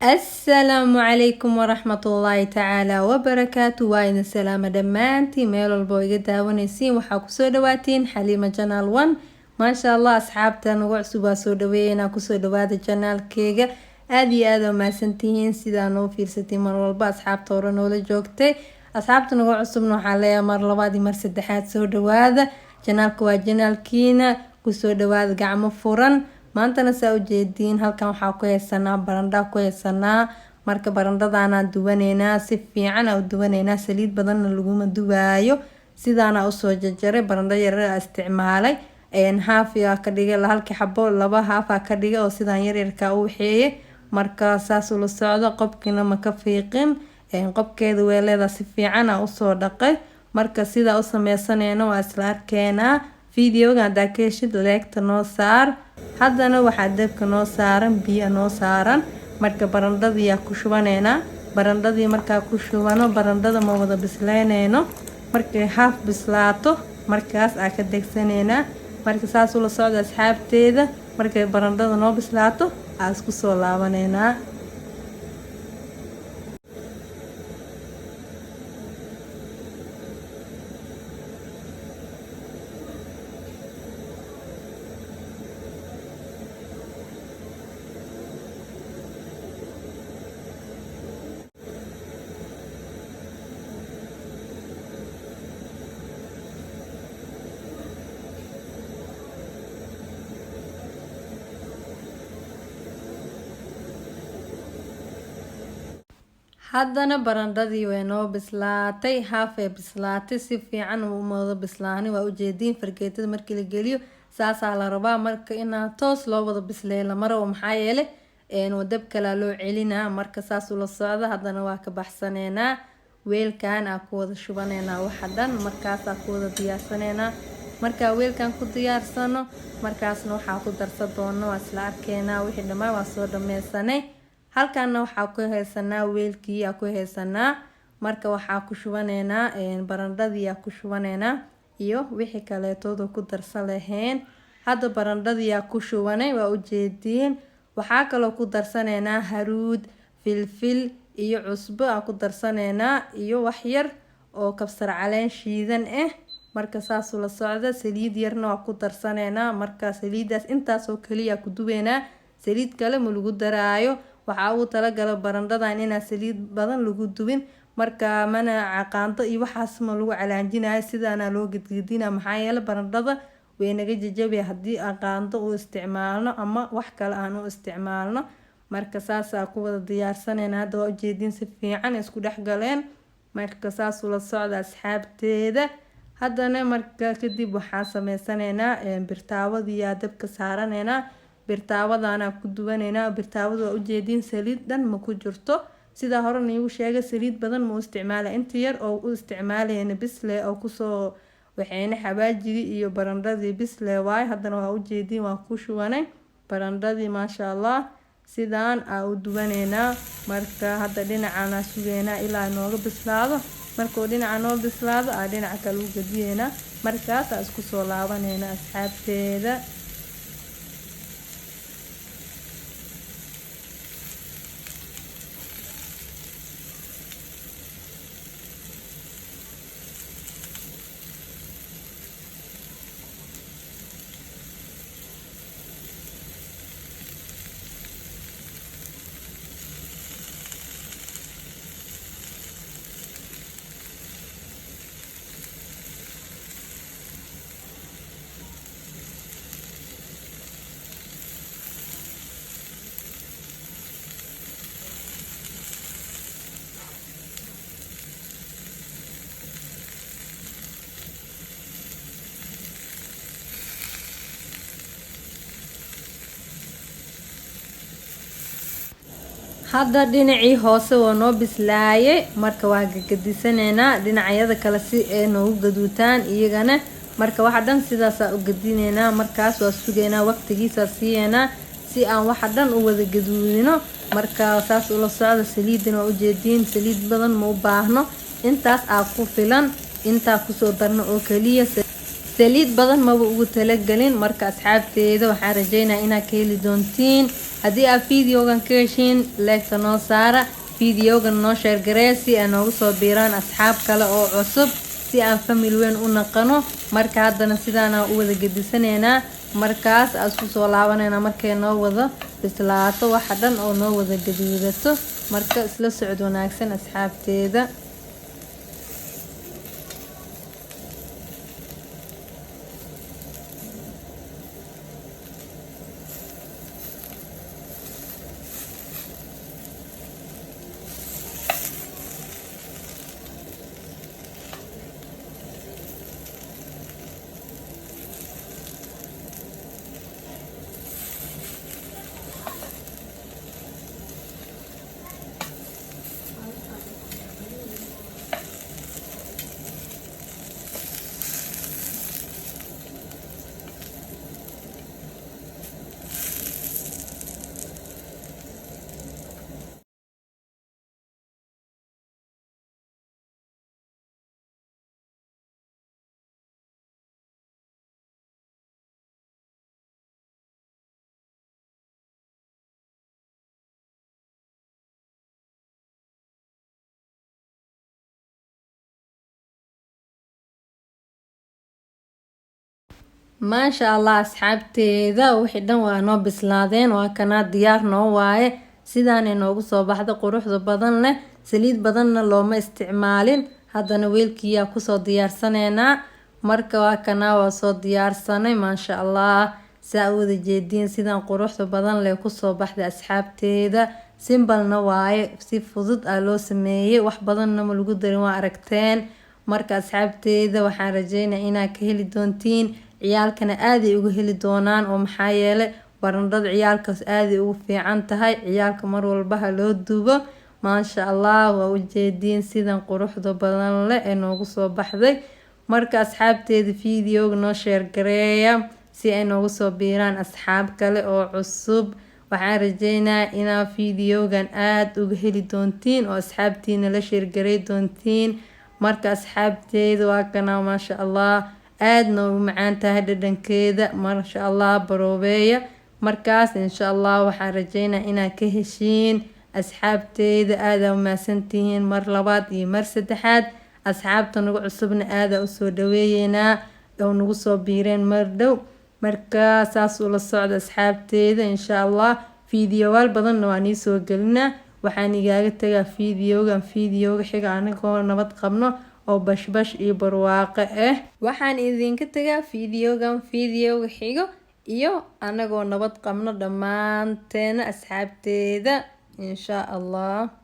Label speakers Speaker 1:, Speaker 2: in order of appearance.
Speaker 1: السلام عليكم ورحمة الله تعالى وبركاته وين السلام دمانتي ميل البويقة داونيسين وحاكو سودواتين حليمة جنال 1 ما شاء الله أصحابتان وعسوبا سودوين أكو سودوات جنال كيغا آدي ما سنتين سيدانو فيرستي مر والبا أصحاب طورن ولا جوكتي أصحابتان وعسوبنو حاليا مر لبادي مر سدحات سودوات جنال كوا جنال كينا كو سودوات قعمو فورن maantana saa u jeediin halkan waxaa ku haysanaa barandha ku haysanaa marka barandhadaana duwaneynaa si fiican u duwaneynaa saliid badanna laguma dubaayo sidaana u soo jarjaray barandho yar isticmaalay haaf yaa ka dhigay halkii xabo laba haaf ka dhigay oo sidaan yar yarka u waxeeyay marka saas ula socdo qobkina ma ka fiiqin qobkeeda weeleeda si fiican u soo dhaqay marka sida u sameysanayno waa isla arkeenaa fiidiyoga hadaa ka heshid leegta noo saar haddana waxaa dabka noo saaran biyo noo saaran marka barandhadii ku shubaneynaa barandhadii markaa ku shubano barandhada ma wada bislaynayno markay haaf bislaato markaas aa ka degsaneynaa marka saas ula socda asxaabteeda markay barandhada noo bislaato aa isku soo laabaneynaa haddana barandhadii way noo bislaatay haaf ay bislaatay si fiican uma wada bislaani waa ujeediin fargeetada markii la geliyo saasaa la rabaa marka inaa toos loo wada bisleeyo lama rabo maxaa yeelay dab kalaa loo celinaa marka saas ula socda haddana waa ka baxsaneynaa weelkan aa ku wada shubaneynaa waxa dhan markaasaa ku wada diyaarsaneynaa markaa weelkan ku diyaarsano markaasna waxaa ku darsa doono waa isla arkeenaa wixii dhammaan waa soo dhameysanay halkaana waxaa ku haysanaa weelkii aa ku haysanaa marka waxaa ku shubaneynaa barandhadii aa ku shubaneynaa iyo wixii kaleetooda ku darsan lahayn hadda barandhadii aa ku shubanay waa ujeediin waxaa kaloo ku darsaneynaa haruud filfil iyo cusbo aa ku darsaneynaa iyo waxyar oo kabsar caleen shiidan marka saas ula socda saliid yarna waa ku darsaneynaa marka saliidaas intaasoo kaliya ku dubeynaa saliid kale ma lagu daraayo waxaa uu talagala barandhadan inaa saliid badan lagu dubin marka mana caqaanto iyo waxaas ma lagu calaanjinayo sidaana loo gedgedina maxaa yeelay barandhada way naga jajabi haddii aqaanto u isticmaalno ama wax kale aan u isticmaalno marka saasaa ku wada diyaarsanayna hadda waa ujeediin si fiican isku dhex galeen marka saas ula socda asxaabteeda haddana marka kadib waxaan sameysanaynaa birtaawadii yaa dabka saaraneynaa birtaawadana ku duwaneynaa birtaawada waa ujeediin saliid dhan ma ku jirto sidaa hore niigu sheegay saliid badan ma u isticmaalay inta yar oo u isticmaalayna bisle oo kusoo waxayna xabaajigii iyo barandhadii bisle waay haddana waa ujeediin waa ku shubanay barandhadii maasha allah sidaan aa u duwaneynaa marka hadda dhinacana sugeynaa ilaa nooga bislaado markuu dhinaca noo bislaado aa dhinaca kale u gadiyeynaa markaas aa isku soo laabaneynaa asxaabteeda hadda dhinacii hoose waa noo bislaayay marka waa gagadisaneynaa dhinacyada kale si ay noogu gaduutaan iyagana marka waxa dhan sidaasaa u gadineynaa markaas waa sugeynaa waqtigiisa siiyeynaa si aan waxa dhan u wada gaduudino marka saas ula socda saliidana waa ujeediin saliid badan ma u baahno intaas aa ku filan intaa kusoo darno oo kaliya saliid badan maba ugu talagelin marka asxaabteeda waxaan rajeynayaa inaad ka heli doontiin haddii aad videogan ka heshiin like noo saara, videogan noo share garee si ay noogu soo biiraan asxaab kale oo cusub si aan family weyn u naqano. marka haddana sidaan aan u wada gedisaneynaa, markaas aan isku soo laabaneynaa markay noo wada bislaato waxa dhan oo noo wada gaduudato. marka isla socod wanaagsan asxaabteeda. ما شاء الله asxaabteeda wixii dhan waa noo bislaadeen, waa kana diyaar noo waaye. sidaan inoogu soo baxda quruxda badan leh, saliid badanna looma isticmaalin. haddana weelkiyaa kusoo diyaarsaneynaa. marka waa kana waa soo diyaarsanay maasha allah. saa u wada jeediin sidaan quruxda badan leh kusoo baxda asxaabteeda. simbalna waaye, si fudud aa loo sameeyey, wax badanna ma lagu darin, waa aragteen. marka asxaabteeda waxaan rajeynayaa inaad ka heli doontiin. ciyaalkana aad ay uga heli doonaan oo maxaa yeelay barandhada ciyaalkaas aad ay ugu fiican tahay. ciyaalka mar walba ha loo dubo. maasha allah waa u jeediin sidan quruxda badan leh ee noogu soo baxday. marka asxaabteeda videoga noo share gareeya si ay noogu soo biiraan asxaab kale oo cusub. waxaan rajeynayaa inaad videogan aad uga heli doontiin oo asxaabtiina la share garey doontiin. marka asxaabteeda waa kana maasha allah aadna u macaan tahay dhadhankeeda. maasha allah baroobeeya. markaas insha allah waxaan rajeynayaa inaad ka heshiin asxaabteeda. aada u mahadsantihiin mar labaad iyo mar saddexaad. asxaabta nagu cusubna aada usoo dhaweeyeynaa oo nagu soo biireen mar dhow. marka saas ula socda asxaabteeda insha allah. fiidiyowaal badanna waa nii soo gelinaa. waxaan igaaga tagaa fiidiyogan fiidiyoga xiga anagoo nabad qabno oo bashbash iyo barwaaqo ah. waxaan idinka tagaa fiidiyogan fiidiyoga xigo iyo anagoo nabad qabno dhammaanteena asxaabteeda insha allah.